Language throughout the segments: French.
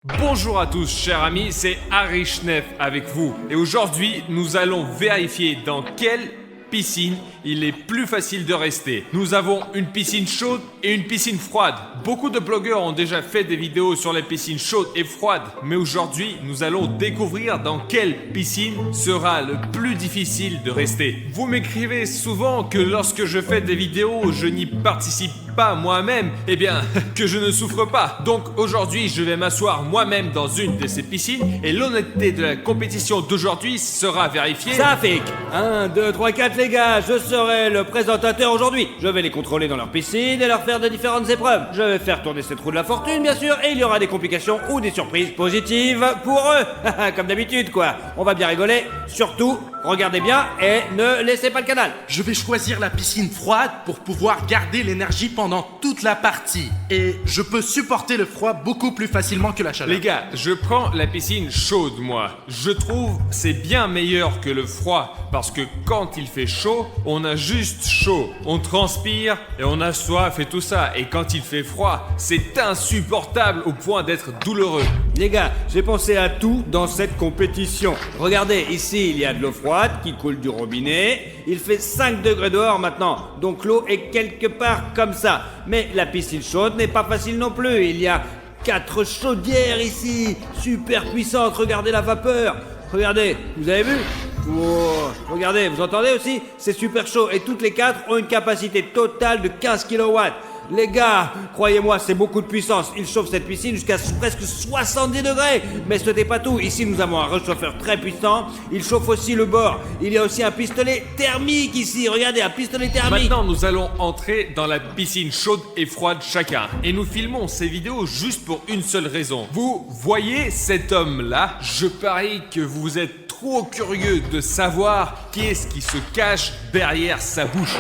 Bonjour à tous chers amis, c'est Harry Schnef avec vous et aujourd'hui nous allons vérifier dans quelle piscine il est plus facile de rester. Nous avons une piscine chaude et une piscine froide. Beaucoup de blogueurs ont déjà fait des vidéos sur les piscines chaudes et froides, mais aujourd'hui nous allons découvrir dans quelle piscine sera le plus difficile de rester. Vous m'écrivez souvent que lorsque je fais des vidéos, je n'y participe pas moi-même, eh bien, que je ne souffre pas. Donc aujourd'hui, je vais m'asseoir moi-même dans une de ces piscines et l'honnêteté de la compétition d'aujourd'hui sera vérifiée. Ça fait 1, 2, 3, 4 les gars, je serai le présentateur aujourd'hui. Je vais les contrôler dans leur piscine et leur faire de différentes épreuves. Je vais faire tourner cette roue de la fortune bien sûr et il y aura des complications ou des surprises positives pour eux. Comme d'habitude quoi, on va bien rigoler. Surtout, regardez bien et ne laissez pas le canal. Je vais choisir la piscine froide pour pouvoir garder l'énergie pendant toute la partie. Et je peux supporter le froid beaucoup plus facilement que la chaleur. Les gars, je prends la piscine chaude moi. Je trouve c'est bien meilleur que le froid parce que quand il fait chaud, on a juste chaud. On transpire et on a soif et tout ça. Et quand il fait froid, c'est insupportable au point d'être douloureux. Les gars, j'ai pensé à tout dans cette compétition. Regardez, ici il y a de l'eau froide qui coule du robinet. Il fait 5 degrés dehors maintenant, donc l'eau est quelque part comme ça. Mais la piscine chaude n'est pas facile non plus. Il y a 4 chaudières ici, super puissantes. Regardez la vapeur. Regardez, vous avez vu ? Wow. Regardez, vous entendez aussi ? C'est super chaud et toutes les 4 ont une capacité totale de 15 kW. Les gars, croyez-moi, c'est beaucoup de puissance. Ils chauffent cette piscine jusqu'à presque 70 degrés. Mais ce n'est pas tout. Ici, nous avons un réchauffeur très puissant. Il chauffe aussi le bord. Il y a aussi un pistolet thermique ici. Regardez, un pistolet thermique. Maintenant, nous allons entrer dans la piscine chaude et froide chacun. Et nous filmons ces vidéos juste pour une seule raison. Vous voyez cet homme-là ? Je parie que vous êtes trop curieux de savoir qu'est-ce qui se cache derrière sa bouche.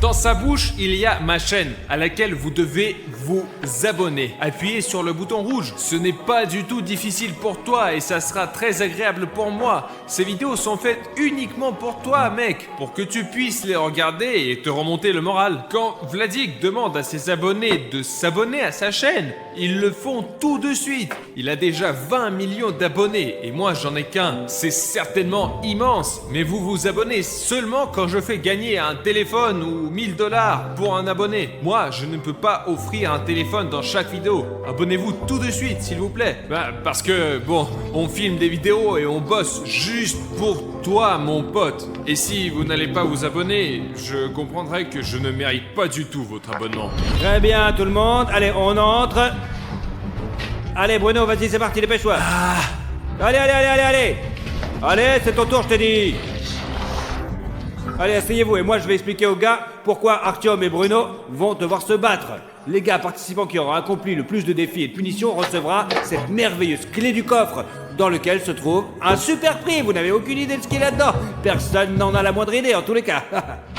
Dans sa bouche, il y a ma chaîne à laquelle vous devez vous abonner. Appuyez sur le bouton rouge. Ce n'est pas du tout difficile pour toi et ça sera très agréable pour moi. Ces vidéos sont faites uniquement pour toi, mec, pour que tu puisses les regarder et te remonter le moral. Quand Vladik demande à ses abonnés de s'abonner à sa chaîne, ils le font tout de suite. Il a déjà 20 millions d'abonnés et moi j'en ai qu'un. C'est certainement immense, mais vous vous abonnez seulement quand je fais gagner un téléphone ou 1000 $ pour un abonné. Moi, je ne peux pas offrir un téléphone dans chaque vidéo. Abonnez-vous tout de suite, s'il vous plaît. Parce que, bon, on filme des vidéos et on bosse juste pour toi, mon pote. Et si vous n'allez pas vous abonner, je comprendrai que je ne mérite pas du tout votre abonnement. Très bien, tout le monde. Allez, on entre. Allez, Bruno, vas-y, c'est parti, dépêche-toi. Allez, allez, allez, allez, allez. Allez, c'est ton tour, je t'ai dit. Allez, asseyez-vous et moi je vais expliquer aux gars pourquoi Artyom et Bruno vont devoir se battre. Les gars participants qui auront accompli le plus de défis et de punitions recevra cette merveilleuse clé du coffre dans lequel se trouve un super prix. Vous n'avez aucune idée de ce qu'il y a dedans. Personne n'en a la moindre idée en tous les cas.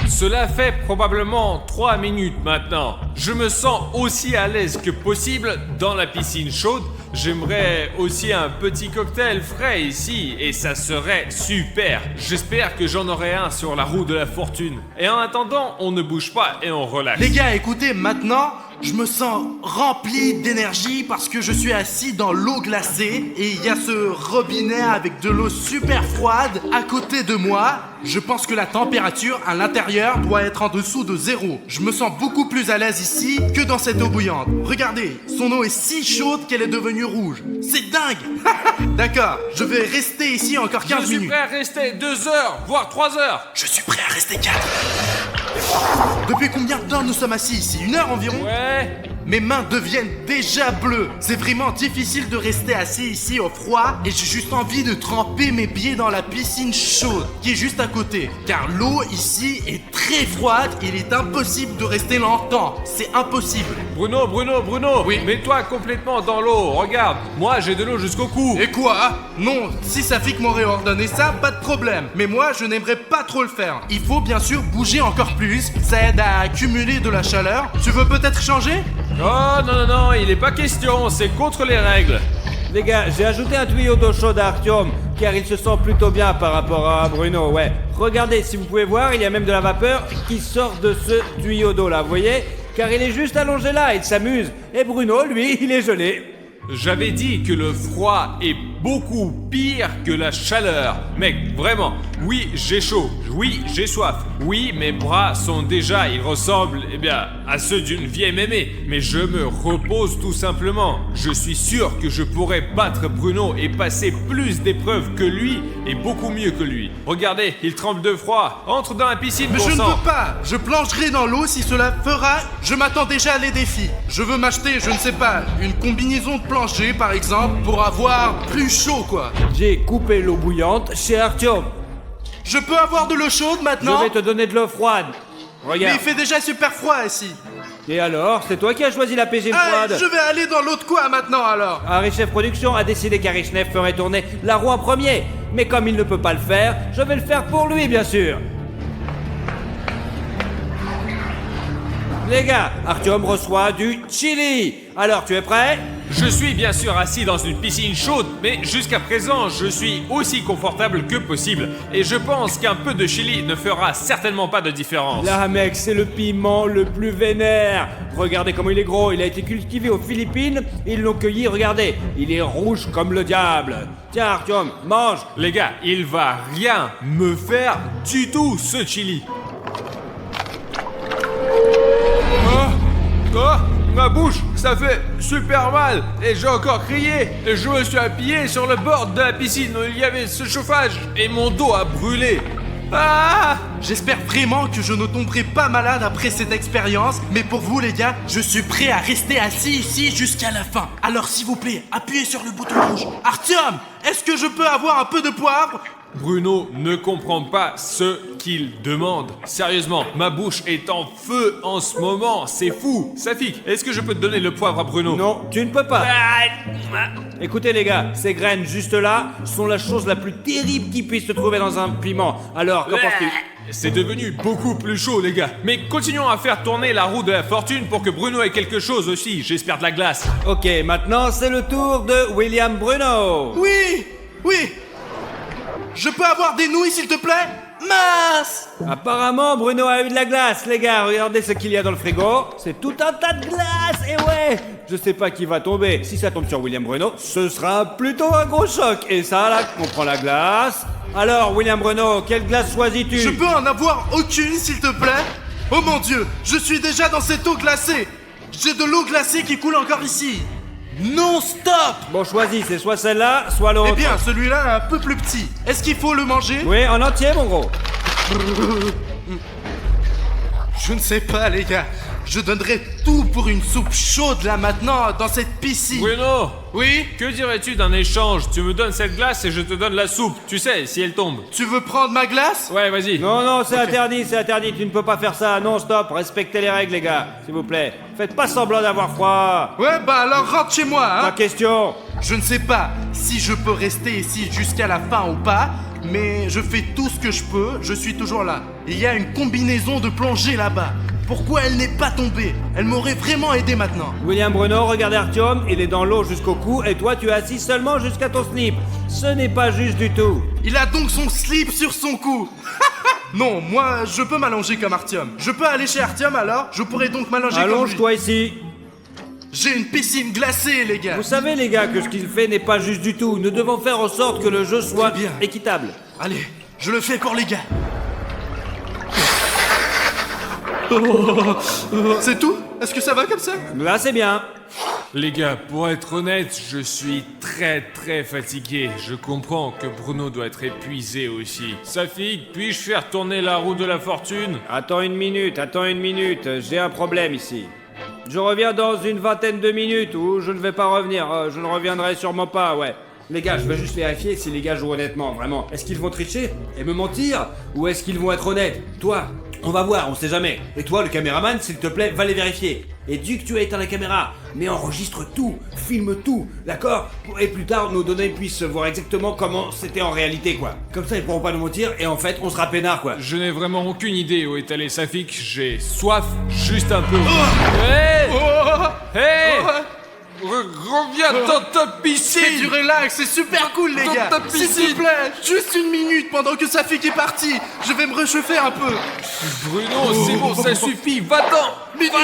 Cela fait probablement 3 minutes maintenant. Je me sens aussi à l'aise que possible dans la piscine chaude. J'aimerais aussi un petit cocktail frais ici et ça serait super. J'espère que j'en aurai un sur la roue de la fortune. Et en attendant, on ne bouge pas et on relaxe. Les gars, écoutez, maintenant, je me sens rempli d'énergie parce que je suis assis dans l'eau glacée et il y a ce robinet avec de l'eau super froide à côté de moi. Je pense que la température à l'intérieur doit être en dessous de 0. Je me sens beaucoup plus à l'aise ici que dans cette eau bouillante. Regardez, son eau est si chaude qu'elle est devenue rouge. C'est dingue. D'accord, je vais rester ici encore 15 Je suis minutes. prêt à rester 2 heures, voire 3 heures. Je suis prêt à rester 4. Depuis combien de temps nous sommes assis ici? 1 heure environ? Ouais. Mes mains deviennent déjà bleues. C'est vraiment difficile de rester assis ici au froid et j'ai juste envie de tremper mes pieds dans la piscine chaude qui est juste à côté. Car l'eau ici est très froide et il est impossible de rester longtemps. C'est impossible. Bruno, Oui. mets-toi complètement dans l'eau. Regarde, moi j'ai de l'eau jusqu'au cou. Et quoi? Non, si Safik m'aurait ordonné ça, pas de problème. Mais moi, je n'aimerais pas trop le faire. Il faut bien sûr bouger encore plus. Ça aide à accumuler de la chaleur. Tu veux peut-être changer? Oh non, il est pas question, c'est contre les règles. Les gars, j'ai ajouté un tuyau d'eau chaude à Artyom car il se sent plutôt bien par rapport à Bruno, ouais. Regardez, si vous pouvez voir, il y a même de la vapeur qui sort de ce tuyau d'eau là, vous voyez? Car il est juste allongé là, il s'amuse. Et Bruno, lui, il est gelé. J'avais dit que le froid est beaucoup pire que la chaleur. Mec, vraiment, oui, j'ai chaud, oui, j'ai soif, oui, mes bras sont déjà, ils ressemblent, à ceux d'une vieille mémé. Mais je me repose tout simplement. Je suis sûr que je pourrais battre Bruno et passer plus d'épreuves que lui et beaucoup mieux que lui. Regardez, il tremble de froid. Entre dans la piscine, Mais bon je ne sang. peux pas. Je plongerai dans l'eau si cela fera. Je m'attends déjà à les défis. Je veux m'acheter, je ne sais pas, une combinaison de plongée par exemple pour avoir plus chaud quoi. J'ai coupé l'eau bouillante chez Artyom. Je peux avoir de l'eau chaude Je maintenant? vais te donner de l'eau froide. Mais Regarde. il fait déjà super froid ici. Et alors, c'est toi qui as choisi la piscine Ah, froide. je vais aller dans l'eau de quoi maintenant alors? Arichef Productions a décidé qu'Arichef ferait tourner la roue en premier. Mais comme il ne peut pas le faire, je vais le faire pour lui, bien sûr. Les gars, Artyom reçoit du chili. Alors, tu es prêt? Je suis bien sûr assis dans une piscine chaude, mais jusqu'à présent, je suis aussi confortable que possible. Et je pense qu'un peu de chili ne fera certainement pas de différence. Là, mec, c'est le piment le plus vénère. Regardez comment il est gros. Il a été cultivé aux Philippines. Ils l'ont cueilli, regardez. Il est rouge comme le diable. Tiens, Artyom, mange. Les gars, il va rien me faire du tout, ce chili. Ma bouche, ça fait super mal et j'ai encore crié. Et je me suis appuyé sur le bord de la piscine où il y avait ce chauffage et mon dos a brûlé. Ah! J'espère vraiment que je ne tomberai pas malade après cette expérience, mais pour vous les gars, je suis prêt à rester assis ici jusqu'à la fin. Alors s'il vous plaît, appuyez sur le bouton rouge. Artyom, est-ce que je peux avoir un peu de poivre? Bruno ne comprend pas ce qu'il demande. Sérieusement, ma bouche est en feu en ce moment, c'est fou. Safik, est-ce que je peux te donner le poivre à Bruno? Non, tu ne peux pas. Écoutez les gars, ces graines juste là sont la chose la plus terrible qui puisse se trouver dans un piment. Alors, qu'en penses-tu? C'est devenu beaucoup plus chaud, les gars. Mais continuons à faire tourner la roue de la fortune pour que Bruno ait quelque chose aussi. J'espère de la glace. Ok, maintenant c'est le tour de William Bruno. Oui, oui. Je peux avoir des nouilles s'il te plaît? Mince! Apparemment, Bruno a eu de la glace, les gars. Regardez ce qu'il y a dans le frigo. C'est tout un tas de glace. Et ouais, je sais pas qui va tomber. Si ça tombe sur William Bruno, ce sera plutôt un gros choc. Et ça, là, on prend la glace. Alors, William Bruno, quelle glace choisis-tu? Je peux en avoir aucune s'il te plaît? Oh mon dieu, je suis déjà dans cette eau glacée. J'ai de l'eau glacée qui coule encore ici. Non-stop! Bon, choisis, c'est soit celle-là, soit l'autre. Eh bien, celui-là est un peu plus petit. Est-ce qu'il faut le manger? Oui, en entier, mon gros. Je ne sais pas, les gars. Je donnerais tout pour une soupe chaude là maintenant, dans cette piscine. Bruno, Oui? que dirais-tu d'un échange? Tu me donnes cette glace et je te donne la soupe. Tu sais, si elle tombe. Tu veux prendre ma glace? Ouais, vas-y. Non, non, c'est interdit, c'est interdit. Tu ne peux pas faire ça. Non, stop. Respectez les règles, les gars. S'il vous plaît. Faites pas semblant d'avoir froid. Ouais, bah alors rentre chez moi, Pas hein. question. Je ne sais pas si je peux rester ici jusqu'à la fin ou pas, mais je fais tout ce que je peux, je suis toujours là. Il y a une combinaison de plongée là-bas. Pourquoi elle n'est pas tombée? Elle m'aurait vraiment aidé maintenant. William Bruno, regardez Artyom, il est dans l'eau jusqu'au cou et toi tu es assis seulement jusqu'à ton slip. Ce n'est pas juste du tout. Il a donc son slip sur son cou. Non, moi, je peux m'allonger comme Artyom. Je peux aller chez Artyom alors? Je pourrais donc m'allonger comme lui. Allonge-toi ici. J'ai une piscine glacée, les gars. Vous savez les gars que ce qu'il fait n'est pas juste du tout. Nous devons faire en sorte que le jeu soit Très bien. équitable. Allez, je le fais pour les gars. C'est tout? Est-ce que ça va comme ça? Là c'est bien. Les gars, pour être honnête, je suis très fatigué. Je comprends que Bruno doit être épuisé aussi. Safik, puis-je faire tourner la roue de la fortune? Attends une minute, j'ai un problème ici. Je reviens dans une vingtaine de minutes ou je ne vais pas revenir, je ne reviendrai sûrement pas, ouais. Les gars, je vais juste vérifier si les gars jouent honnêtement, vraiment. Est-ce qu'ils vont tricher et me mentir ou est-ce qu'ils vont être honnêtes? Toi, on va voir, on sait jamais. Et toi, le caméraman, s'il te plaît, va les vérifier. Et dès que tu as éteint la caméra, mais enregistre tout, filme tout, d'accord? Et plus tard, nos données puissent voir exactement comment c'était en réalité, quoi. Comme ça, ils pourront pas nous mentir et en fait, on sera peinard, quoi. Je n'ai vraiment aucune idée où est allé Safik. J'ai soif, juste un peu. Hey! Oh, Hey! oh, Reviens dans ta Fais piscine! du relax, c'est super cool les Dans gars. ta S'il piscine. te plaît, juste une minute pendant que Safik est parti. Je vais me réchauffer un peu. Bruno, c'est bon, ça suffit, va-t'en! Minute.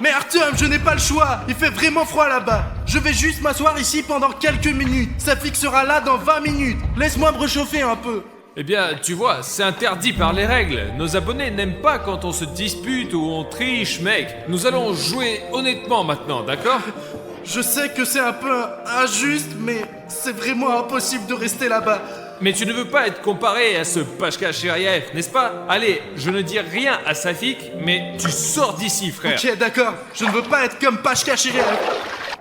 Mais Artyom, je n'ai pas le choix. Il fait vraiment froid là-bas. Je vais juste m'asseoir ici pendant quelques minutes. Safik sera là dans 20 minutes. Laisse-moi me réchauffer un peu. Eh bien, tu vois, c'est interdit par les règles. Nos abonnés n'aiment pas quand on se dispute ou on triche, mec. Nous allons jouer honnêtement maintenant, d'accord? Je sais que c'est un peu injuste, mais c'est vraiment impossible de rester là-bas. Mais tu ne veux pas être comparé à ce Pashka Chériev, n'est-ce pas? Allez, je ne dis rien à Safik, mais tu sors d'ici, frère. Ok, d'accord. Je ne veux pas être comme Pashka Chériev.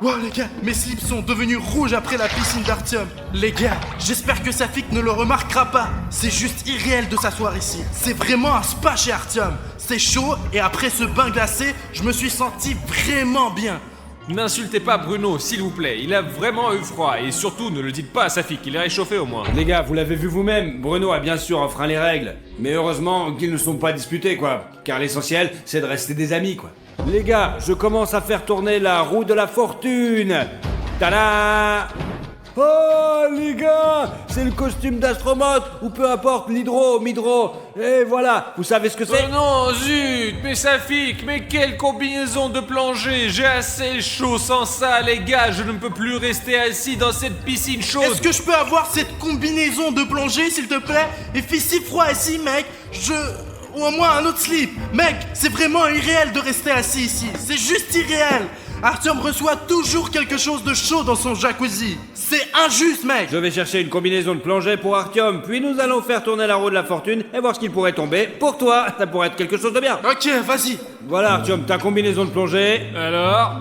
Wow, les gars, mes slips sont devenus rouges après la piscine d'Artyom. Les gars, j'espère que Safik ne le remarquera pas. C'est juste irréel de s'asseoir ici. C'est vraiment un spa chez Artyom. C'est chaud et après ce bain glacé, je me suis senti vraiment bien. N'insultez pas Bruno, s'il vous plaît. Il a vraiment eu froid. Et surtout, ne le dites pas à Safik, il est réchauffé au moins. Les gars, vous l'avez vu vous-même, Bruno a bien sûr enfreint les règles. Mais heureusement qu'ils ne sont pas disputés, quoi. Car l'essentiel, c'est de rester des amis, quoi. Les gars, je commence à faire tourner la roue de la fortune. Tada! Oh, les gars, c'est le costume d'astronaute, ou peu importe, midro. Et voilà, vous savez ce que c'est? Oh non, zut, mais Safik, mais quelle combinaison de plongée. J'ai assez chaud sans ça, les gars. Je ne peux plus rester assis dans cette piscine chaude. Est-ce que je peux avoir cette combinaison de plongée, s'il te plaît? Il fait si froid ici, mec. Ou au moins un autre slip. Mec, c'est vraiment irréel de rester assis ici. C'est juste irréel. Artyom reçoit toujours quelque chose de chaud dans son jacuzzi. C'est injuste, mec. Je vais chercher une combinaison de plongée pour Artyom, puis nous allons faire tourner la roue de la fortune et voir ce qu'il pourrait tomber. Pour toi, ça pourrait être quelque chose de bien. Ok, vas-y. Voilà Artyom, ta combinaison de plongée. Alors,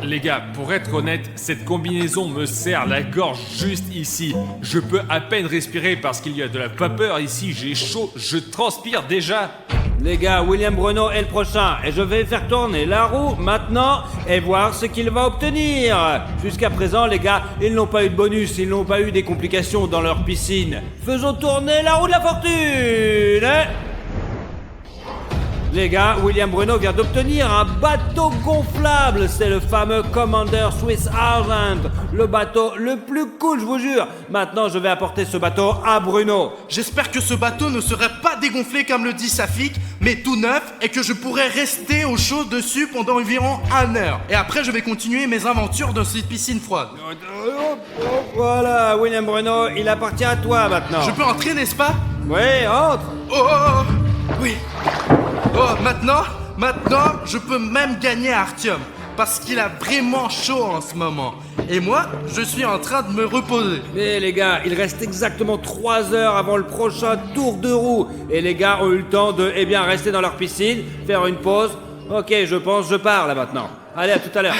les gars, pour être honnête, cette combinaison me serre la gorge juste ici. Je peux à peine respirer parce qu'il y a de la vapeur ici, j'ai chaud, je transpire déjà. Les gars, William Bruno est le prochain et je vais faire tourner la roue maintenant et voir ce qu'il va obtenir. Jusqu'à présent, les gars, ils n'ont pas eu de bonus, ils n'ont pas eu des complications dans leur piscine. Faisons tourner la roue de la fortune. Les gars, William Bruno vient d'obtenir un bateau gonflable. C'est le fameux Commander Swiss Argent. Le bateau le plus cool, je vous jure. Maintenant, je vais apporter ce bateau à Bruno. J'espère que ce bateau ne serait pas dégonflé comme le dit Safik, mais tout neuf et que je pourrais rester au chaud dessus pendant environ 1 heure. Et après, je vais continuer mes aventures dans cette piscine froide. Voilà, William Bruno, il appartient à toi maintenant. Je peux entrer, n'est-ce pas? Oui, entre. Oh, oui. Oh, maintenant, je peux même gagner Artyom. Parce qu'il a vraiment chaud en ce moment. Et moi, je suis en train de me reposer. Mais les gars, il reste exactement 3 heures avant le prochain tour de roue. Et les gars ont eu le temps de, rester dans leur piscine, faire une pause. Ok, je pense, je pars là maintenant. Allez, à tout à l'heure.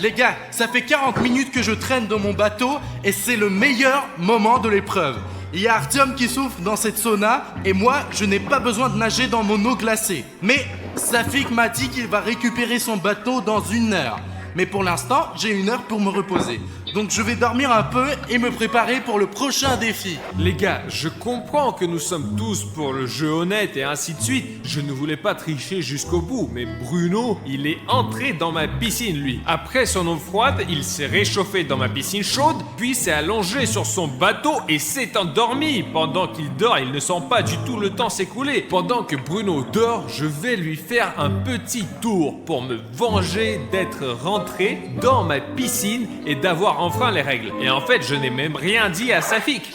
Les gars, ça fait 40 minutes que je traîne dans mon bateau et c'est le meilleur moment de l'épreuve. Il y a Artyom qui souffle dans cette sauna et moi, je n'ai pas besoin de nager dans mon eau glacée. Mais Safik m'a dit qu'il va récupérer son bateau dans 1 heure. Mais pour l'instant, j'ai 1 heure pour me reposer. Donc je vais dormir un peu et me préparer pour le prochain défi. Les gars, je comprends que nous sommes tous pour le jeu honnête et ainsi de suite. Je ne voulais pas tricher jusqu'au bout, mais Bruno, il est entré dans ma piscine, lui. Après son eau froide, il s'est réchauffé dans ma piscine chaude, puis s'est allongé sur son bateau et s'est endormi. Pendant qu'il dort, il ne sent pas du tout le temps s'écouler. Pendant que Bruno dort, je vais lui faire un petit tour pour me venger d'être rentré dans ma piscine et d'avoir enfreint les règles. Et en fait, je n'ai même rien dit à Safik.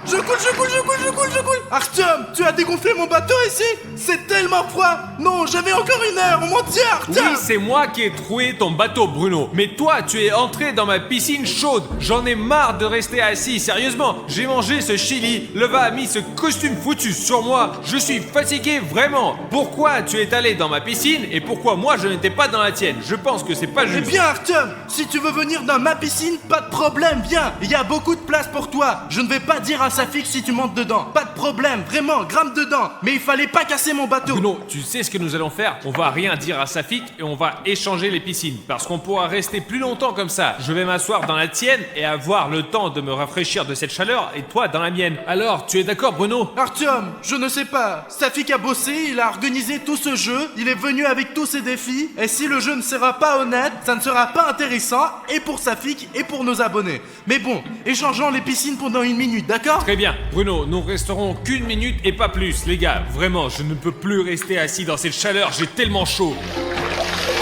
Je coule. Artyom, tu as dégonflé mon bateau ici? C'est tellement froid. Non, j'avais encore 1 heure, on m'en tient, Artyom. Oui, c'est moi qui ai troué ton bateau, Bruno. Mais toi, tu es entré dans ma piscine chaude. J'en ai marre de rester assis, sérieusement. J'ai mangé ce chili. Leva a mis ce costume foutu sur moi. Je suis fatigué, vraiment. Pourquoi tu es allé dans ma piscine et pourquoi moi je n'étais pas dans la tienne? Je pense que c'est pas juste. Eh bien, Artyom, si tu veux venir dans ma piscine, pas de problème, viens. Il y a beaucoup de place pour toi. Je ne vais pas dire à Safik si tu montes dedans. Pas de problème, vraiment, grimpe dedans. Mais il fallait pas casser mon bateau. Bruno, tu sais ce que nous allons faire? On va rien dire à Safik et on va échanger les piscines. Parce qu'on pourra rester plus longtemps comme ça. Je vais m'asseoir dans la tienne et avoir le temps de me rafraîchir de cette chaleur et toi dans la mienne. Alors, tu es d'accord, Bruno? Artyom, je ne sais pas. Safik a bossé, il a organisé tout ce jeu, il est venu avec tous ses défis. Et si le jeu ne sera pas honnête, ça ne sera pas intéressant, et pour Safik et pour nos abonnés. Mais bon, échangeons les piscines pendant 1 minute, d'accord? Très bien, Bruno, nous resterons qu'une minute et pas plus, les gars. Vraiment, je ne peux plus rester assis dans cette chaleur, j'ai tellement chaud.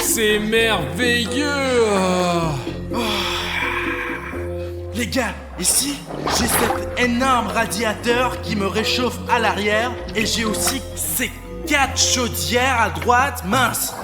C'est merveilleux. Les gars, ici, j'ai cet énorme radiateur qui me réchauffe à l'arrière et j'ai aussi ces 4 chaudières à droite. Mince.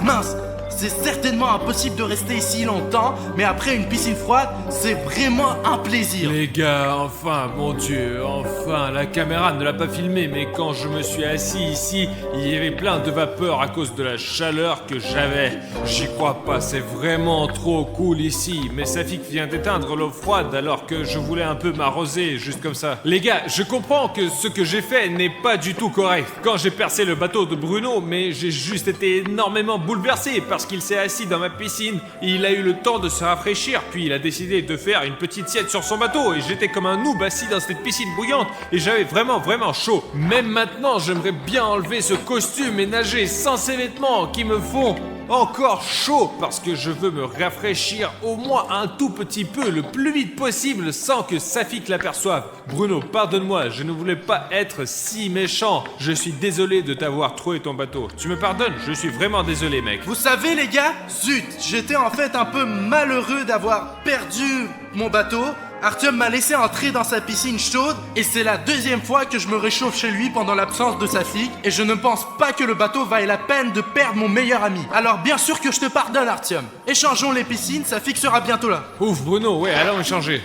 C'est certainement impossible de rester ici longtemps, mais après une piscine froide, c'est vraiment un plaisir. Les gars, enfin, mon Dieu, enfin, la caméra ne l'a pas filmé, mais quand je me suis assis ici, il y avait plein de vapeur à cause de la chaleur que j'avais. J'y crois pas, c'est vraiment trop cool ici, mais Safik vient d'éteindre l'eau froide alors que je voulais un peu m'arroser, juste comme ça. Les gars, je comprends que ce que j'ai fait n'est pas du tout correct. Quand j'ai percé le bateau de Bruno, mais j'ai juste été énormément bouleversé parce qu'il s'est assis dans ma piscine, il a eu le temps de se rafraîchir, puis il a décidé de faire une petite sieste sur son bateau et j'étais comme un noob assis dans cette piscine bouillante et j'avais vraiment chaud. Même maintenant, j'aimerais bien enlever ce costume et nager sans ces vêtements qui me font encore chaud parce que je veux me rafraîchir au moins un tout petit peu le plus vite possible sans que Safik l'aperçoive. Bruno, pardonne-moi, je ne voulais pas être si méchant. Je suis désolé de t'avoir troué ton bateau. Tu me pardonnes? Je suis vraiment désolé, mec. Vous savez les gars, zut, j'étais en fait un peu malheureux d'avoir perdu mon bateau. Artyom m'a laissé entrer dans sa piscine chaude et c'est la 2e fois que je me réchauffe chez lui pendant l'absence de Safik et je ne pense pas que le bateau vaille la peine de perdre mon meilleur ami. Alors bien sûr que je te pardonne Artyom. Échangeons les piscines, Safik sera bientôt là. Ouf, Bruno, ouais, allons échanger.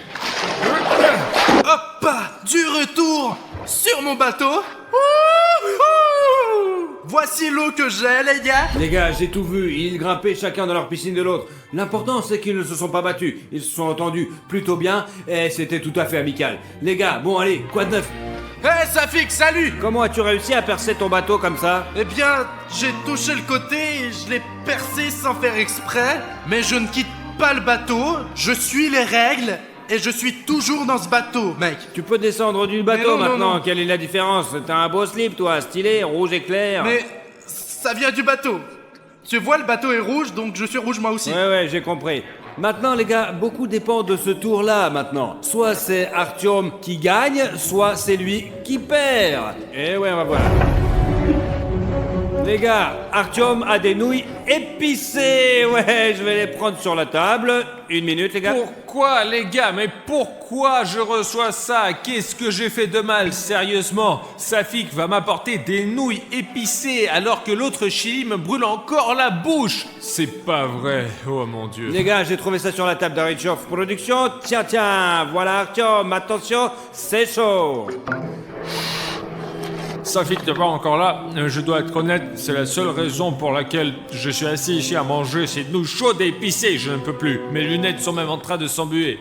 Hop, du retour sur mon bateau. Voici l'eau que j'ai, les gars. Les gars, j'ai tout vu, ils grimpaient chacun dans leur piscine de l'autre. L'important, c'est qu'ils ne se sont pas battus. Ils se sont entendus plutôt bien et c'était tout à fait amical. Les gars, bon allez, quoi de neuf? Hé, Safik, salut. Comment as-tu réussi à percer ton bateau comme ça? Eh bien, j'ai touché le côté et je l'ai percé sans faire exprès. Mais je ne quitte pas le bateau, je suis les règles. Et je suis toujours dans ce bateau, mec. Tu peux descendre du bateau Mais non, maintenant, non. quelle est la différence? T'as un beau slip toi, stylé, rouge éclair. Mais ça vient du bateau. Tu vois, le bateau est rouge, donc je suis rouge moi aussi. Ouais, j'ai compris. Maintenant les gars, beaucoup dépend de ce tour-là maintenant. Soit c'est Artyom qui gagne, soit c'est lui qui perd. Et ouais, on va voir. Les gars, Artyom a des nouilles épicées. Ouais, je vais les prendre sur la table. 1 minute les gars. Pourquoi, les gars? Mais pourquoi je reçois ça? Qu'est-ce que j'ai fait de mal, sérieusement? Safik va m'apporter des nouilles épicées alors que l'autre chili me brûle encore la bouche. C'est pas vrai, oh mon Dieu. Les gars, j'ai trouvé ça sur la table d'Arichov Production. Tiens, voilà Artyom, attention, c'est chaud. Safik n'est pas encore là, je dois être honnête, c'est la seule raison pour laquelle je suis assis ici à manger ces nouilles chaudes et épicées, je ne peux plus. Mes lunettes sont même en train de s'embuer.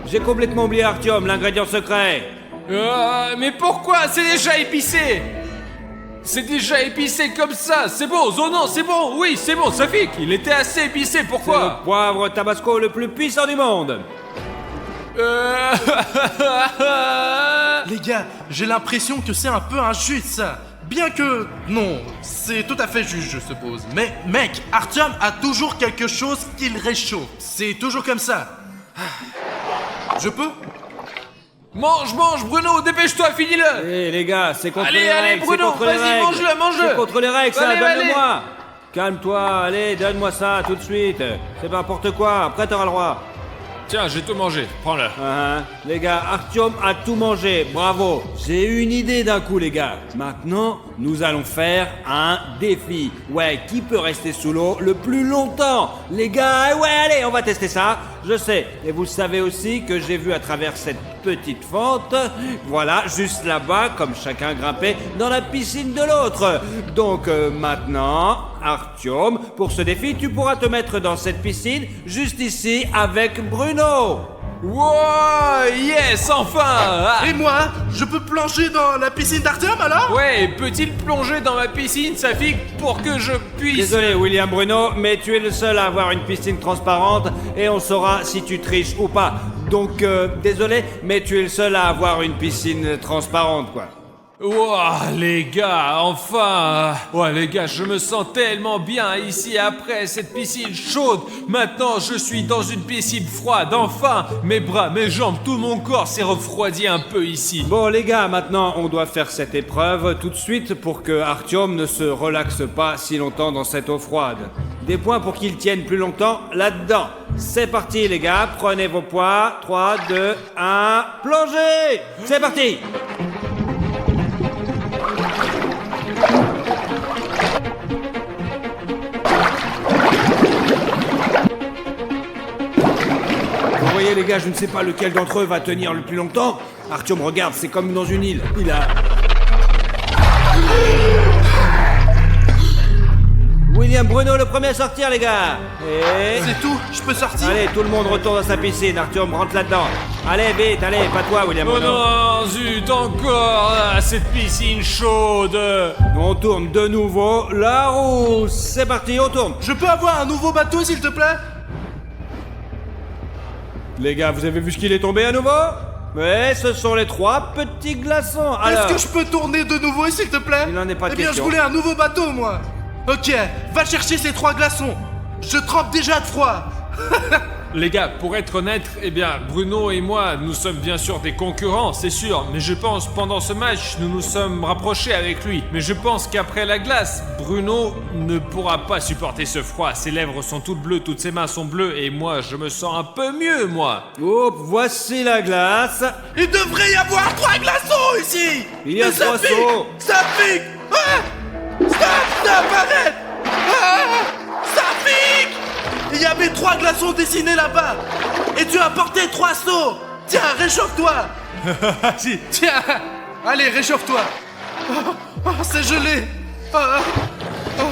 J'ai complètement oublié Artyom, l'ingrédient secret. Mais pourquoi? C'est déjà épicé! C'est déjà épicé comme ça, c'est bon, oh non, c'est bon, oui, c'est bon, Safik, il était assez épicé, C'est pourquoi? le poivre tabasco le plus puissant du monde. Les gars, j'ai l'impression que c'est un peu injuste ça. Bien que... Non, c'est tout à fait juste je suppose. Mais mec, Artyom a toujours quelque chose qui le réchauffe. C'est toujours comme ça. Je peux? Mange, Bruno, dépêche-toi, finis-le! Eh les gars, c'est contre Allez, les allez, règles, Bruno, c'est contre les vas-y, règles. mange-le. C'est contre les règles, ça, Allez, donne-le-moi. Calme-toi, allez, donne-moi ça tout de suite. C'est pas n'importe quoi, après t'auras le droit. Tiens, j'ai tout mangé, prends-le. Les gars, Artyom a tout mangé, bravo. J'ai eu une idée d'un coup les gars. Maintenant, nous allons faire un défi. Ouais, qui peut rester sous l'eau le plus longtemps? Les gars, ouais, allez, on va tester ça. Je sais, et vous savez aussi que j'ai vu à travers cette petite fente, voilà, juste là-bas, comme chacun grimpait dans la piscine de l'autre. Donc maintenant, Artyom, pour ce défi, tu pourras te mettre dans cette piscine, juste ici, avec Bruno. Wow, yes, enfin! Ah. Et moi, je peux plonger dans la piscine d'Artyom alors? Ouais, peut-il plonger dans ma piscine, Safik, pour que je puisse... Désolé William Bruno, mais tu es le seul à avoir une piscine transparente et on saura si tu triches ou pas. Donc désolé, mais tu es le seul à avoir une piscine transparente quoi. Ouah, les gars, enfin. Ouais, les gars, je me sens tellement bien ici après cette piscine chaude. Maintenant, je suis dans une piscine froide. Enfin, mes bras, mes jambes, tout mon corps s'est refroidi un peu ici. Bon les gars, maintenant on doit faire cette épreuve tout de suite pour que Artyom ne se relaxe pas si longtemps dans cette eau froide. Des points pour qu'il tienne plus longtemps là-dedans. C'est parti les gars, prenez vos poids. 3, 2, 1, plongez. C'est parti. Vous voyez les gars, je ne sais pas lequel d'entre eux va tenir le plus longtemps. Artyom, regarde, c'est comme dans une île. Il a... William Bruno le premier à sortir les gars. Et... C'est tout, je peux sortir? Allez, tout le monde retourne dans sa piscine. Artyom, rentre là-dedans. Allez, vite, allez, pas toi William Oh Bruno. non, zut, encore cette piscine chaude. On tourne de nouveau la roue. C'est parti, on tourne. Je peux avoir un nouveau bateau s'il te plaît? Les gars, vous avez vu ce qu'il est tombé à nouveau? Ouais, ce sont les 3 petits glaçons. Alors, Est-ce que je peux tourner de nouveau s'il te plaît? il n'en est pas Eh bien, je question. voulais un nouveau bateau, moi. Ok, va chercher ces 3 glaçons. Je trempe déjà de froid. Les gars, pour être honnête, eh bien, Bruno et moi, nous sommes bien sûr des concurrents, c'est sûr. Mais je pense, pendant ce match, nous nous sommes rapprochés avec lui. Mais je pense qu'après la glace, Bruno ne pourra pas supporter ce froid. Ses lèvres sont toutes bleues, toutes ses mains sont bleues. Et moi, je me sens un peu mieux, moi. hop, voici la glace. Il devrait y avoir 3 glaçons ici. Il y a Mais ça 3 pique, sauts. ça pique. Ah, stop, arrête. Ah, ça pique. Il y avait 3 glaçons dessinés là-bas. Et tu as porté 3 seaux. Tiens, réchauffe-toi. Si. Tiens, allez, réchauffe-toi. Oh, oh, c'est gelé. Oh, oh,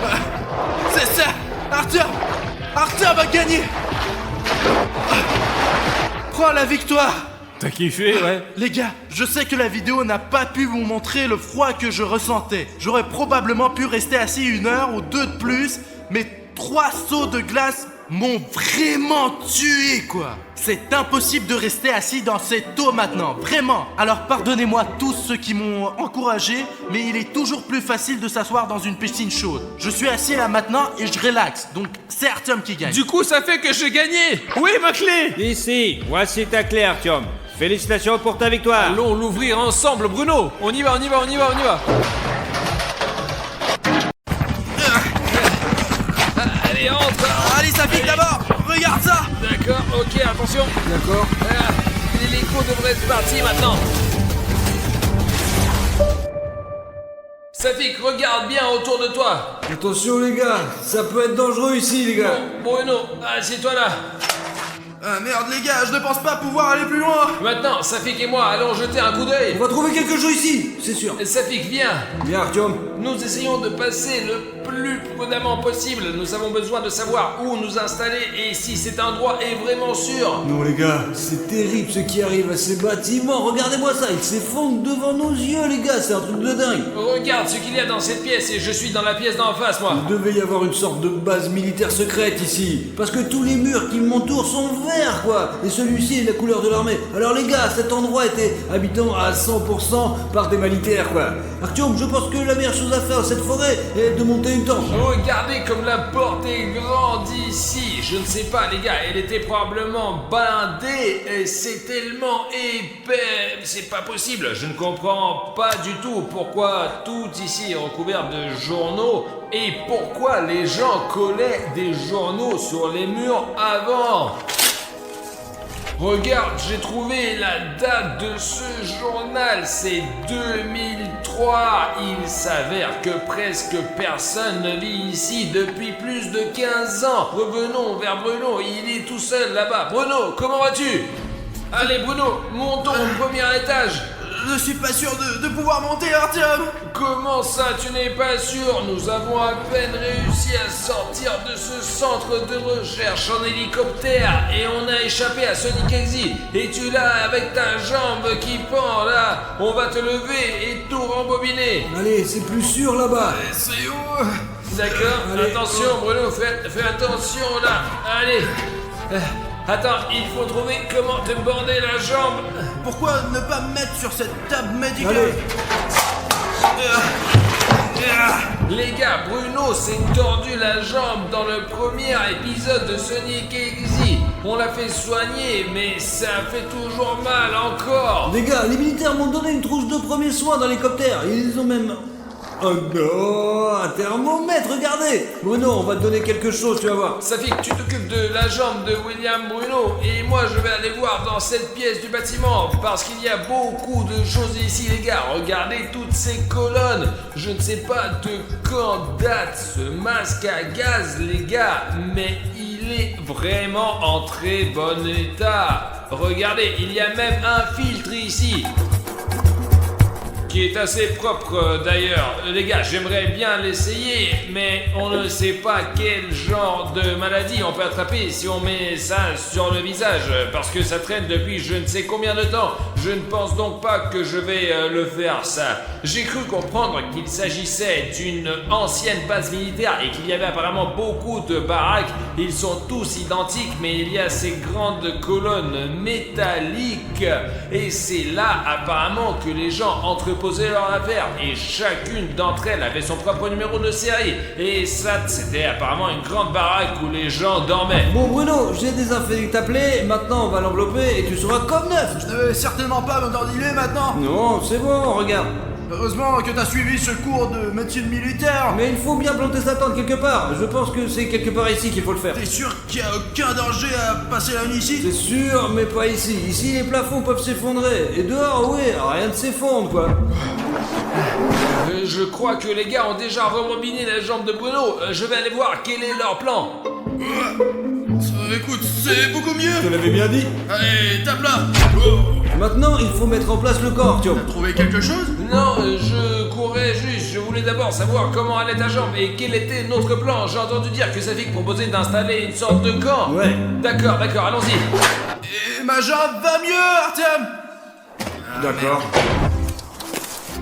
oh. C'est ça. Artyom a gagné. Prends la victoire. T'as kiffé, ouais? Les gars, je sais que la vidéo n'a pas pu vous montrer le froid que je ressentais. J'aurais probablement pu rester assis 1 heure ou 2 de plus, mais 3 seaux de glace m'ont vraiment tué, quoi. C'est impossible de rester assis dans cette eau maintenant, vraiment. Alors pardonnez-moi tous ceux qui m'ont encouragé, mais il est toujours plus facile de s'asseoir dans une piscine chaude. Je suis assis là maintenant et je relaxe, donc c'est Artyom qui gagne. Du coup, ça fait que j'ai gagné. Oui, ma clé. Ici, voici ta clé Artyom. Félicitations pour ta victoire. Allons l'ouvrir ensemble, Bruno. On y va, on y va, on y va, on y va. Allez, entre. Allez, ça pique d'abord. Regarde ça. D'accord, ok, attention. D'accord. L'hélico devrait être parti maintenant. Safik, regarde bien autour de toi. Attention les gars, ça peut être dangereux ici les gars. Bruno, assieds-toi là. Ah merde les gars, je ne pense pas pouvoir aller plus loin. Maintenant, Safik et moi allons jeter un coup d'œil. On va trouver quelque chose ici, c'est sûr. Safik, viens. Bien Artyom. Nous essayons de passer le plus prudemment possible. Nous avons besoin de savoir où nous installer et si cet endroit est vraiment sûr. Non les gars, c'est terrible ce qui arrive à ces bâtiments. Regardez-moi ça, ils s'effondrent devant nos yeux les gars, c'est un truc de dingue. Regarde ce qu'il y a dans cette pièce et je suis dans la pièce d'en face, moi. Il devait y avoir une sorte de base militaire secrète ici. Parce que tous les murs qui m'entourent sont verts quoi. Et celui-ci est la couleur de l'armée. Alors les gars, cet endroit était habitant à 100% par des militaires quoi. Artyom, je pense que la meilleure chose à faire dans cette forêt est de monter une tente. Regardez comme la porte est grande ici. Je ne sais pas, les gars, elle était probablement blindée et c'est tellement épais. C'est pas possible. Je ne comprends pas du tout pourquoi tout ici est recouvert de journaux et pourquoi les gens collaient des journaux sur les murs avant. Regarde, j'ai trouvé la date de ce journal, c'est 2003. Il s'avère que presque personne ne vit ici depuis plus de 15 ans. Revenons vers Bruno, il est tout seul là-bas. Bruno, comment vas-tu? Allez Bruno, montons au premier étage. Je suis pas sûr de pouvoir monter, Artyom. Comment ça, tu n'es pas sûr? Nous avons à peine réussi à sortir de ce centre de recherche en hélicoptère et on a échappé à Sonic Exit. Et tu là, avec ta jambe qui pend là, on va te lever et tout rembobiner. Allez, c'est plus sûr là-bas. C'est où? D'accord? Allez. Attention Bruno, fais attention là. Allez. Attends, il faut trouver comment te border la jambe. Pourquoi ne pas me mettre sur cette table médicale? Allez. Les gars, Bruno s'est tordu la jambe dans le premier épisode de Sonic X. On l'a fait soigner, mais ça fait toujours mal encore. Les gars, les militaires m'ont donné une trousse de premiers soins dans l'hélicoptère. Ils ont même... Oh non, un thermomètre, regardez. Bruno, on va te donner quelque chose, tu vas voir. Ça fait que tu t'occupes de la jambe de William Bruno et moi je vais aller voir dans cette pièce du bâtiment parce qu'il y a beaucoup de choses ici les gars. Regardez toutes ces colonnes. Je ne sais pas de quand date ce masque à gaz les gars, mais il est vraiment en très bon état. Regardez, il y a même un filtre ici. Qui est assez propre d'ailleurs. Les gars, j'aimerais bien l'essayer, mais on ne sait pas quel genre de maladie on peut attraper si on met ça sur le visage, parce que ça traîne depuis je ne sais combien de temps. Je ne pense donc pas que je vais le faire ça. J'ai cru comprendre qu'il s'agissait d'une ancienne base militaire et qu'il y avait apparemment beaucoup de baraques. Ils sont tous identiques, mais il y a ces grandes colonnes métalliques et c'est là apparemment que les gens entreposaient leurs affaires et chacune d'entre elles avait son propre numéro de série et ça c'était apparemment une grande baraque où les gens dormaient. Bon Bruno, j'ai désinfecté ta plaie, maintenant on va l'envelopper et tu seras comme neuf. Je ne vais certainement pas m'endordiler maintenant. Non, c'est bon, regarde. Heureusement que t'as suivi ce cours de médecine militaire. Mais il faut bien planter sa tente quelque part. Je pense que c'est quelque part ici qu'il faut le faire. T'es sûr qu'il n'y a aucun danger à passer la nuit ici? C'est sûr, mais pas ici. Ici, les plafonds peuvent s'effondrer. Et dehors, oui, rien ne s'effondre, quoi. Je crois que les gars ont déjà rembobiné la jambe de Bruno. Je vais aller voir quel est leur plan. Écoute, c'est beaucoup mieux. Je te l'avais bien dit. Allez, tape là. Maintenant, il faut mettre en place le corps, Thion. Trouvé quelque chose? Non, je courais juste. Je voulais d'abord savoir comment allait ta jambe et quel était notre plan. J'ai entendu dire que Safik proposait d'installer une sorte de camp. Ouais. D'accord, allons-y. Et ma jambe va mieux, Artem. D'accord.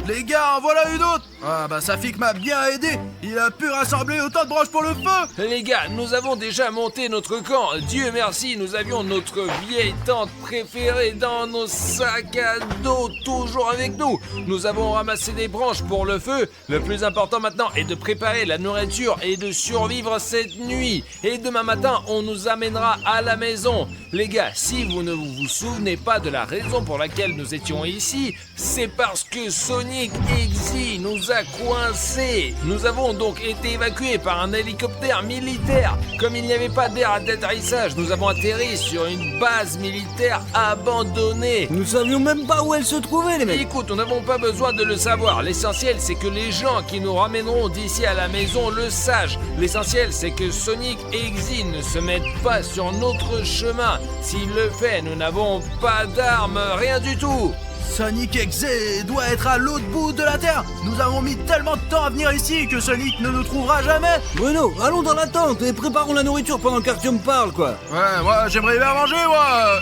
Les gars, en voilà une autre. Ah bah Safik m'a bien aidé. Il a pu rassembler autant de branches pour le feu. Les gars, nous avons déjà monté notre camp. Dieu merci, nous avions notre vieille tente préférée dans nos sacs à dos, toujours avec nous. Nous avons ramassé des branches pour le feu. Le plus important maintenant est de préparer la nourriture et de survivre cette nuit. Et demain matin, on nous amènera à la maison. Les gars, si vous ne vous souvenez pas de la raison pour laquelle nous étions ici, c'est parce que Sonic X nous a coincés. Nous avons donc été évacués par un hélicoptère militaire. Comme il n'y avait pas d'air d'atterrissage, nous avons atterri sur une base militaire abandonnée. Nous savions même pas où elle se trouvait, les mecs. Écoute, nous n'avons pas besoin de le savoir. L'essentiel, c'est que les gens qui nous ramèneront d'ici à la maison le sachent. L'essentiel, c'est que Sonic X ne se mette pas sur notre chemin. S'il le fait, nous n'avons pas d'armes, rien du tout. Sonic X doit être à l'autre bout de la Terre. Nous avons mis tellement de temps à venir ici que Sonic ne nous trouvera jamais. Bruno, allons dans la tente et préparons la nourriture pendant qu'Artyom parle, quoi. Ouais, moi j'aimerais bien manger, moi.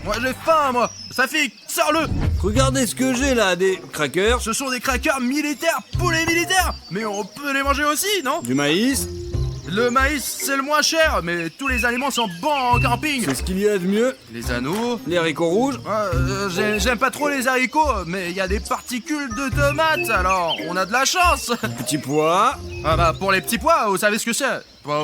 Moi j'ai faim, moi. Safik, sors-le. Regardez ce que j'ai là, des crackers, Ce sont des crackers militaires pour les militaires. Mais on peut les manger aussi, non? du maïs. Le maïs, c'est le moins cher, mais tous les aliments sont bons en camping. C'est ce qu'il y a de mieux. Les anneaux. Les haricots rouges. J'aime pas trop les haricots, mais il y a des particules de tomates, alors on a de la chance. Petits pois. Ah bah pour les petits pois, vous savez ce que c'est?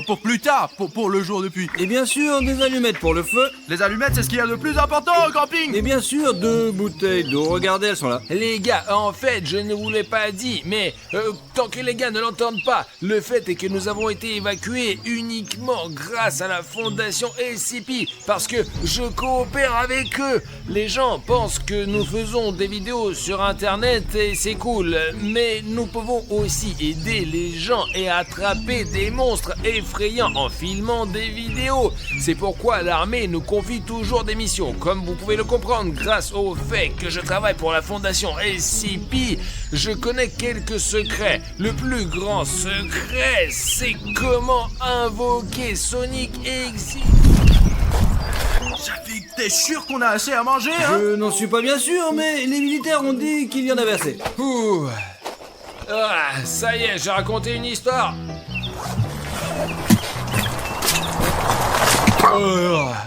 Pour plus tard, pour le jour de pluie. Et bien sûr, des allumettes pour le feu. Les allumettes, c'est ce qu'il y a de plus important au camping. Et bien sûr, 2 bouteilles d'eau. Regardez, elles sont là. Les gars, en fait, je ne vous l'ai pas dit, mais tant que les gars ne l'entendent pas, le fait est que nous avons été évacués uniquement grâce à la fondation SCP, parce que je coopère avec eux. Les gens pensent que nous faisons des vidéos sur Internet et c'est cool, mais nous pouvons aussi aider les gens et attraper des monstres effrayants en filmant des vidéos. C'est pourquoi l'armée nous confie toujours des missions, comme vous pouvez le comprendre grâce au fait que je travaille pour la fondation SCP. Je connais quelques secrets. Le plus grand secret, c'est comment invoquer Sonic X. Safik, t'es sûr qu'on a assez à manger, hein? Je n'en suis pas bien sûr, mais les militaires ont dit qu'il y en avait assez. Ouh. Ah, ça y est, j'ai raconté une histoire.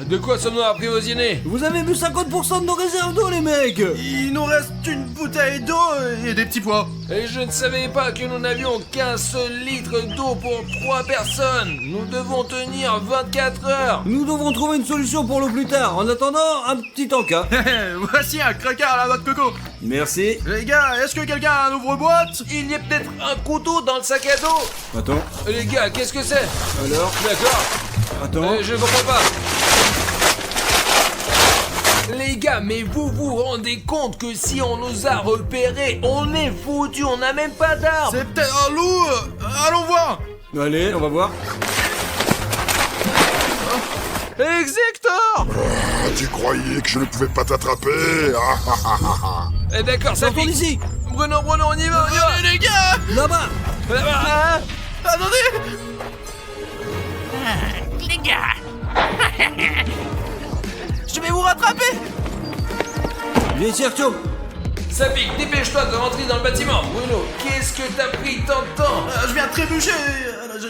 De quoi sommes-nous apprivoisés? Vous avez bu 50% de nos réserves d'eau, les mecs. Il nous reste une bouteille d'eau et des petits pois. Et je ne savais pas que nous n'avions qu'un seul litre d'eau pour 3 personnes. Nous devons tenir 24 heures. Nous devrons trouver une solution pour l'eau plus tard. En attendant, un petit encas. Voici un croqueur à la noix de coco. Merci. Les gars, est-ce que quelqu'un a un ouvre-boîte? Il y a peut-être un couteau dans le sac à dos. Attends. Les gars, qu'est-ce que c'est? Alors. D'accord. Attends. Je comprends pas. Les gars, mais vous vous rendez compte que si on nous a repérés, on est foutus, on n'a même pas d'armes. C'est peut-être un loup. Allons voir. Allez, on va voir. Exector. Tu croyais que je ne pouvais pas t'attraper? D'accord, ça Sortons pique. d'ici. Bruno, on y va, Allez les gars. Là-bas. Là-bas. Attendez. Les gars. Je vais vous rattraper. Viens ici, Artyom. Ça pique, dépêche-toi de rentrer dans le bâtiment. Bruno, qu'est-ce que t'as pris tant de temps? Je viens de trébucher.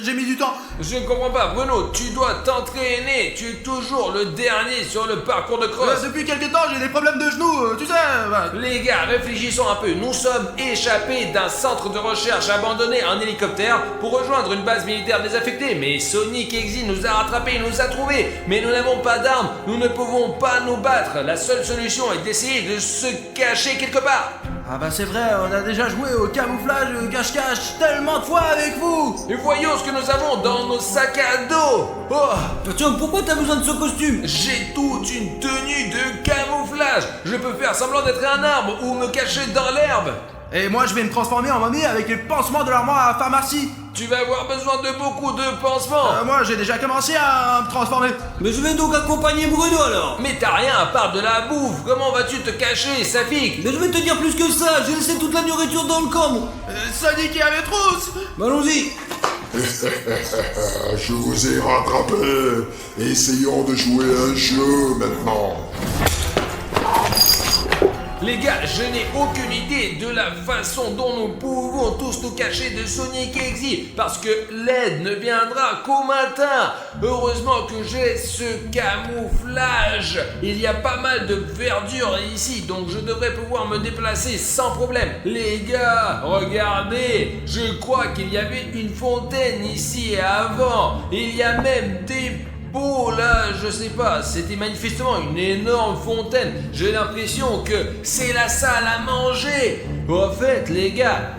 J'ai mis du temps. Je ne comprends pas, Bruno, tu dois t'entraîner. Tu es toujours le dernier sur le parcours de cross. Depuis quelques temps, j'ai des problèmes de genoux, tu sais. Les gars, réfléchissons un peu. Nous sommes échappés d'un centre de recherche abandonné en hélicoptère pour rejoindre une base militaire désaffectée. Mais Sonic Exi nous a rattrapés, nous a trouvés. Mais nous n'avons pas d'armes, nous ne pouvons pas nous battre. La seule solution est d'essayer de se cacher quelque part. Ah bah c'est vrai, on a déjà joué au camouflage, au cache-cache tellement de fois avec vous. Et voyons ce que nous avons dans nos sacs à dos. Oh, Artyom, pourquoi t'as besoin de ce costume? j'ai toute une tenue de camouflage. Je peux faire semblant d'être un arbre ou me cacher dans l'herbe. Et moi je vais me transformer en momie avec les pansements de l'armoire à la pharmacie. Tu vas avoir besoin de beaucoup de pansements. Moi j'ai déjà commencé à me transformer. Mais je vais donc accompagner Bruno alors. Mais t'as rien à part de la bouffe. Comment vas-tu te cacher, Safik? Mais je vais te dire plus que ça, j'ai laissé toute la nourriture dans le camp. Moi. Sonic et Amétrousse. Allons-y. Je vous ai rattrapé. Essayons de jouer un jeu maintenant. Les gars, je n'ai aucune idée de la façon dont nous pouvons tous nous cacher de Sonic Exi, parce que l'aide ne viendra qu'au matin. Heureusement que j'ai ce camouflage. Il y a pas mal de verdure ici, donc je devrais pouvoir me déplacer sans problème. Les gars, regardez, je crois qu'il y avait une fontaine ici avant. Il y a même des beau là, je sais pas, c'était manifestement une énorme fontaine. J'ai l'impression que c'est la salle à manger. En fait, les gars,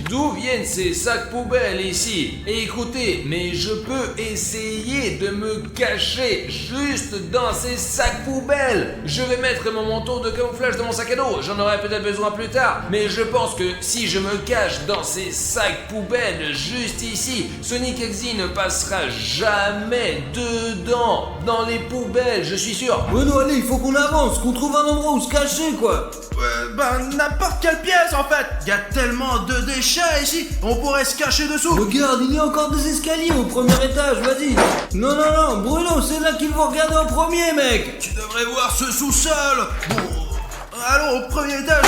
d'où viennent ces sacs poubelles ici? Et écoutez, mais je peux essayer de me cacher juste dans ces sacs poubelles. Je vais mettre mon manteau de camouflage dans mon sac à dos. J'en aurai peut-être besoin plus tard. Mais je pense que si je me cache dans ces sacs poubelles juste ici, Sonic Exi ne passera jamais dedans, dans les poubelles, je suis sûr. Bruno, allez, il faut qu'on avance, qu'on trouve un endroit où se cacher quoi. N'importe quelle pièce en fait. Il y a tellement de déchets ici, on pourrait se cacher dessous. Regarde, il y a encore des escaliers au premier étage, vas-y. Non, Bruno, c'est là qu'il faut regarder en premier, mec. Tu devrais voir ce sous-sol. Bon, allons au premier étage.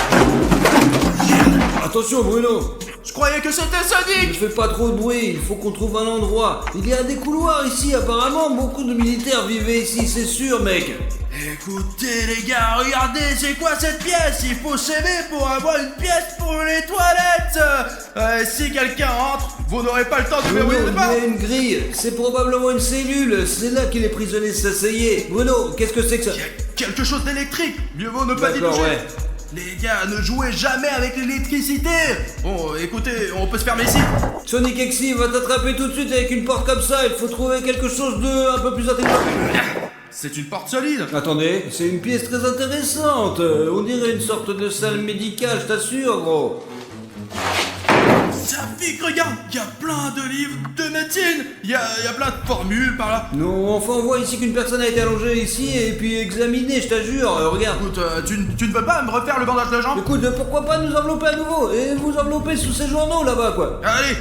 Attention, Bruno. Je croyais que c'était Ne Sonic. fais pas trop de bruit, il faut qu'on trouve un endroit. Il y a des couloirs ici, apparemment, beaucoup de militaires vivaient ici, c'est sûr, mec. Écoutez les gars, regardez, c'est quoi cette pièce? Il faut s'aimer pour avoir une pièce pour les toilettes. Si quelqu'un entre, vous n'aurez pas le temps de Bruno, verrouiller il le y pas. a une grille, c'est probablement une cellule, c'est là que les prisonniers s'asseyaient. Bruno, qu'est-ce que c'est que ça? Il y a quelque chose d'électrique, mieux vaut ne pas y D'accord, toucher. ouais. Les gars, ne jouez jamais avec l'électricité. Bon, écoutez, on peut se fermer ici. Sonic Exi va t'attraper tout de suite avec une porte comme ça, il faut trouver quelque chose de un peu plus intelligent. C'est une porte solide. Attendez, c'est une pièce très intéressante. On dirait une sorte de salle médicale, je t'assure, gros. Safik, regarde, il y a plein de livres de médecine. Il y a plein de formules par là. Non, enfin, on voit ici qu'une personne a été allongée ici et puis examinée, je t'assure. Regarde. Écoute, tu ne veux pas me refaire le bandage de la jambe? Écoute, pourquoi pas nous envelopper à nouveau et vous envelopper sous ces journaux là-bas, quoi. Allez,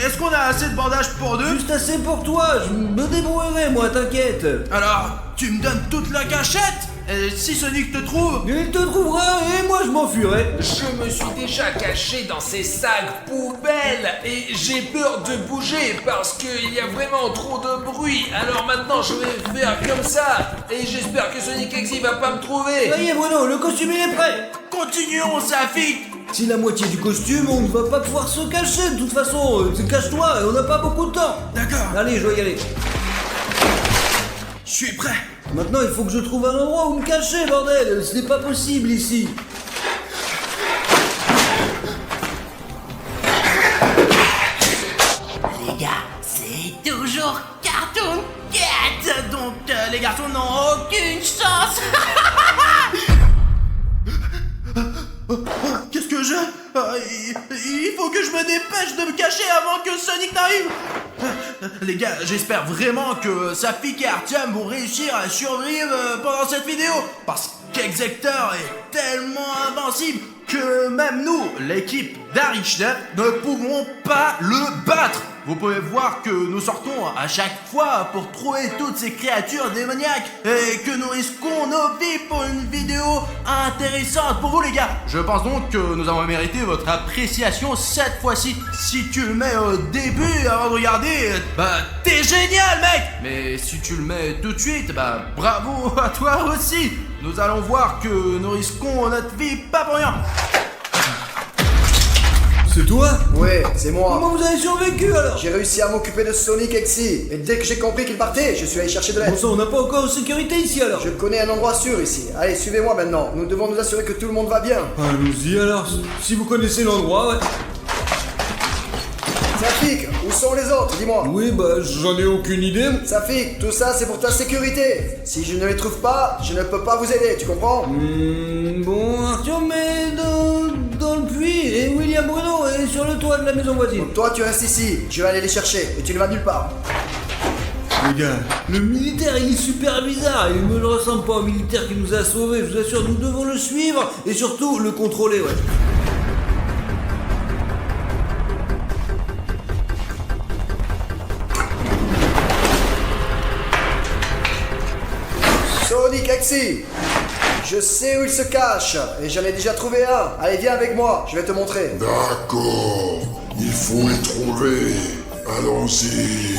est-ce qu'on a assez de bandages pour deux? Juste assez pour toi, je me débrouillerai, moi, t'inquiète. Alors, tu me donnes toute la cachette Si Sonic te trouve... Il te trouvera et moi je m'enfuirai. Je me suis déjà caché dans ces sacs poubelles et j'ai peur de bouger parce qu'il y a vraiment trop de bruit. Alors maintenant je vais faire comme ça et j'espère que Sonic Exy va pas me trouver. Ça y est Bruno, le costume il est prêt. Continuons, Safik. Si la moitié du costume, on ne va pas pouvoir se cacher de toute façon. Cache-toi, on n'a pas beaucoup de temps. D'accord, Allez, je vais y aller. je suis prêt. Maintenant, il faut que je trouve un endroit où me cacher, bordel. Ce n'est pas possible ici. Les gars, c'est toujours Cartoon Cat. Donc, les garçons n'ont Aucune chance. Qu'est-ce que j'ai Il faut que je me dépêche de me cacher avant que Sonic n'arrive. Les gars, j'espère vraiment que Safik et Artyom vont réussir à survivre pendant cette vidéo. Parce qu'Exector est tellement invincible que même nous, l'équipe d'Arichnet, ne pouvons pas le battre. Vous pouvez voir que nous sortons à chaque fois pour trouver toutes ces créatures démoniaques et que nous risquons nos vies pour une vidéo intéressante pour vous les gars. Je pense donc que nous avons mérité votre appréciation cette fois-ci. Si tu le mets au début avant de regarder, bah t'es génial mec. Mais si tu le mets tout de suite, bah bravo à toi aussi. Nous allons voir que nous risquons notre vie pas pour rien. C'est toi? Ouais, c'est moi. Comment vous avez survécu alors? J'ai réussi à m'occuper de Sonic Exy. Et dès que j'ai compris qu'il partait, je suis allé chercher de Bon l'aide. sang, on n'a pas encore de sécurité ici alors. Je connais un endroit sûr ici. Allez, suivez-moi maintenant. Nous devons nous assurer que tout le monde va bien. Allons-y alors, si vous connaissez l'endroit, ouais. Safik, où sont les autres? Dis-moi. Oui, bah j'en ai aucune idée. Safik, tout ça c'est pour ta sécurité. Si je ne les trouve pas, je ne peux pas vous aider, tu comprends? Bon, Arthur, mais dans le puits, et William Bruno est sur le toit de la maison voisine. Donc toi tu restes ici, je vais aller les chercher et tu ne vas nulle part. Les gars, le militaire il est super bizarre, il ne ressemble pas au militaire qui nous a sauvés, je vous assure, nous devons le suivre et surtout le contrôler, ouais. Sonic Exy, je sais où il se cache et j'en ai déjà trouvé un. Allez, viens avec moi, je vais te montrer. D'accord, il faut les trouver. Allons-y.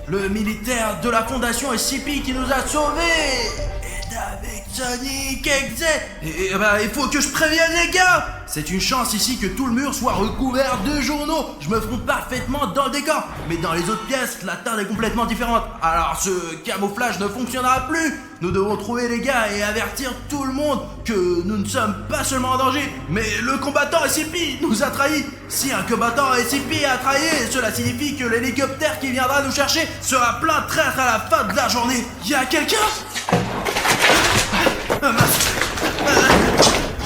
Le militaire de la fondation SCP qui nous a sauvés est avec Sonic Exy. Et bah il faut que je prévienne les gars. C'est une chance ici que tout le mur soit recouvert de journaux. Je me fonds parfaitement dans le décor. Mais dans les autres pièces, la teinte est complètement différente. Alors ce camouflage ne fonctionnera plus. Nous devons trouver les gars et avertir tout le monde que nous ne sommes pas seulement en danger, mais le combattant SCP nous a trahis. Si un combattant SCP a trahi, cela signifie que l'hélicoptère qui viendra nous chercher sera plein de traîtres à la fin de la journée. Y a quelqu'un?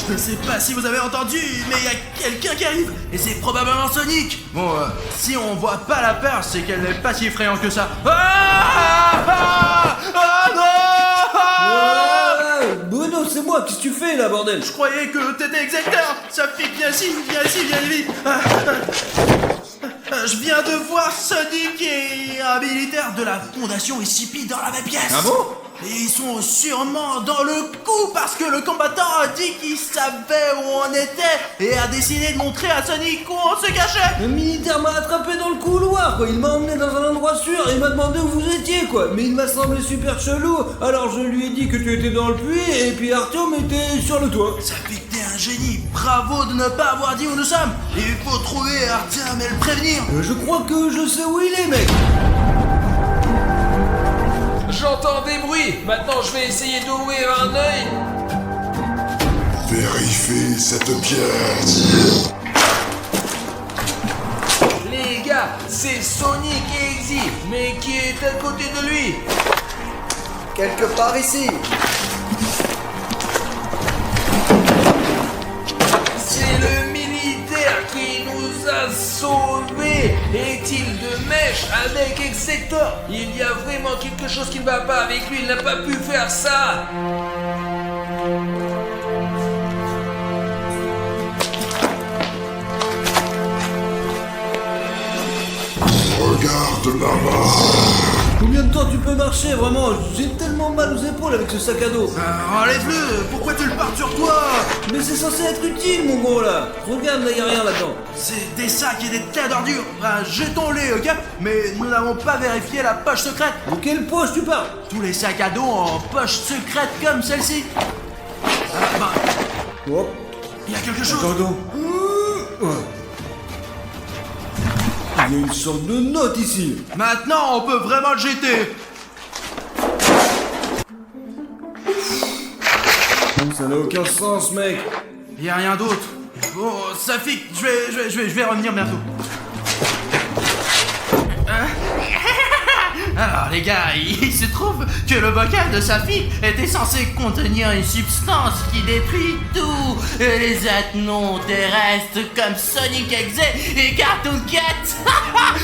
Je ne sais pas si vous avez entendu, mais il y a quelqu'un qui arrive, et c'est probablement Sonic. Bon, si on voit pas la peur, c'est qu'elle n'est pas si effrayante que ça. Bruno, c'est moi, qu'est-ce que tu fais là, bordel? Je croyais que t'étais Exector. Ça fait viens ici, viens vite. Je viens de voir Sonic et un militaire de la fondation SCP dans la même pièce. Ah bon? Et ils sont sûrement dans le coup parce que le combattant a dit qu'il savait où on était et a décidé de montrer à Sonic où on se cachait. Le militaire m'a attrapé dans le couloir, quoi. Il m'a emmené dans un endroit sûr et il m'a demandé où vous étiez, quoi. Mais il m'a semblé super chelou. Alors je lui ai dit que tu étais dans le puits et puis Arthur était sur le toit. Ça fait que t'es un génie. Bravo de ne pas avoir dit où nous sommes. Il faut trouver Artyom et le prévenir. Je crois que je sais où il est, mec. J'entends des bruits. Maintenant je vais essayer d'ouvrir un œil. Vérifiez cette pièce. Les gars, c'est Sonic Exy, mais qui est à côté de lui? Quelque part ici. C'est le militaire qui nous a sauvés. Est-il de mèche avec Exector? Il y a vraiment quelque chose qui ne va pas avec lui, il n'a pas pu faire ça. Regarde là-bas. Combien de temps tu peux marcher, vraiment? J'ai tellement mal aux épaules avec ce sac à dos. Enlève-le. Pourquoi tu le portes sur toi? Mais c'est censé être utile, mon gros, là. Regarde, là, y a rien là-dedans. C'est des sacs et des tas d'ordures. Jetons-les, ok? Mais nous n'avons pas vérifié la poche secrète. De quelle poche tu parles? Tous les sacs à dos en poche secrète comme celle-ci. Oh, Il y a quelque chose. attends donc. Il y a une sorte de note ici. Maintenant, on peut vraiment le jeter. Ça n'a aucun sens, mec. Il y a rien d'autre. Bon, Safik, je vais revenir bientôt. Alors les gars, il se trouve que le bocal de Safik était censé contenir une substance qui détruit tout, les êtres non terrestres comme Sonic Exe et Cartoon Cat.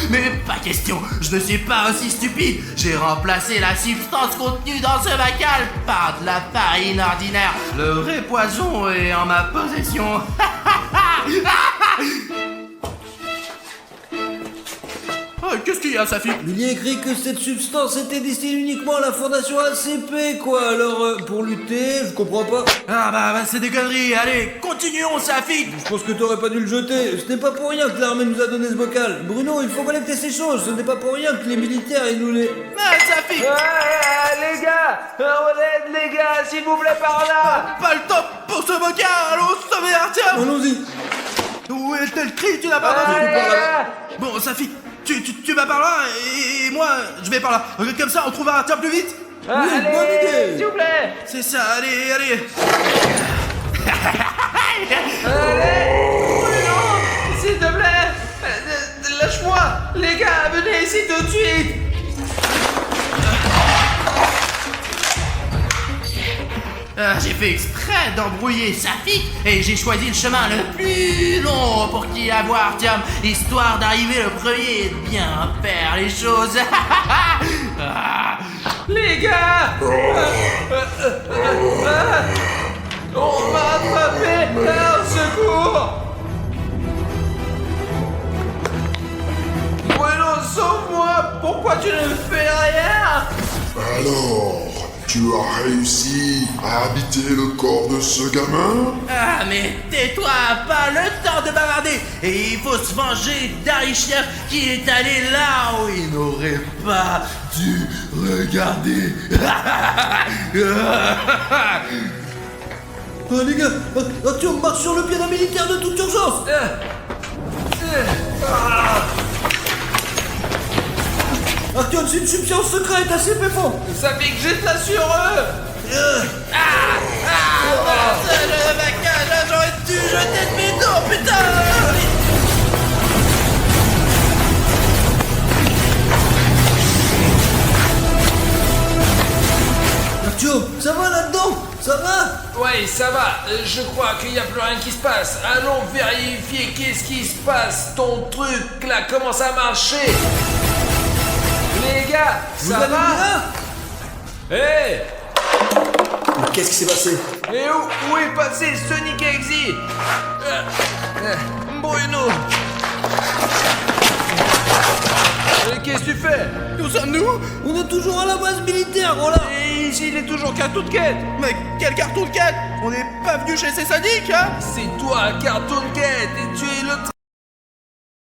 Mais pas question, je ne suis pas aussi stupide. J'ai remplacé la substance contenue dans ce bocal par de la farine ordinaire. Le vrai poison est en ma possession. Oh, qu'est-ce qu'il y a, Safik? Il y a écrit que cette substance était destinée uniquement à la fondation ACP, quoi. Alors, pour lutter, je comprends pas. Ah bah c'est des conneries, allez, continuons, Safik. Je pense que t'aurais pas dû le jeter. Ce n'est pas pour rien que l'armée nous a donné ce bocal. Bruno, il faut collecter ces choses. Ce n'est pas pour rien que les militaires, ils nous les... Ah, Safik. Les gars, on aide les gars, s'il vous plaît, par là. Pas le temps pour ce bocal, allons sauver Artyom. Allons-y. Où est le cri? Tu n'as pas entendu? Bon, Safik, tu vas par là et moi je vais par là. Comme ça on trouvera Artyom plus vite. Oui, bonne idée. S'il vous plaît. C'est ça, allez. Non, s'il te plaît. Lâche-moi. Les gars, venez ici tout de suite. J'ai fait exprès d'embrouiller Safik et j'ai choisi le chemin le plus long pour qu'il y avoir Artyom, histoire d'arriver le premier et de bien faire les choses. Les gars. On m'a attrapé. Au secours. Bueno, sauve-moi. Pourquoi tu ne fais rien? Alors, tu as réussi à habiter le corps de ce gamin? Ah mais tais-toi, pas le temps de bavarder. Et il faut se venger d'Arichiev qui est allé là où il n'aurait pas dû regarder. Oh, les gars, Artyom marche sur le pied d'un militaire de toute urgence. Artyom, c'est une substance secrète assez péfond. Ça fait que jette-la sur eux. Le bagage, j'aurais dû jeter de mes dos, putain. Artyom, ça va là-dedans? Ça va? Ouais, ça va. Je crois qu'il n'y a plus rien qui se passe. Allons vérifier qu'est-ce qui se passe. Ton truc là commence à marcher. Les gars, Vous ça allez va? bien? Hé! Mais qu'est-ce qui s'est passé? Et où est passé Sonic Exe? Bruno! Qu'est-ce que tu fais? Nous sommes nous? On est toujours à la base militaire, gros là. Et ici, il est toujours Cartoon Cat. Mais quel Cartoon Cat? On n'est pas venu chez ces sadiques, hein? C'est toi, Cartoon Cat, et tu es le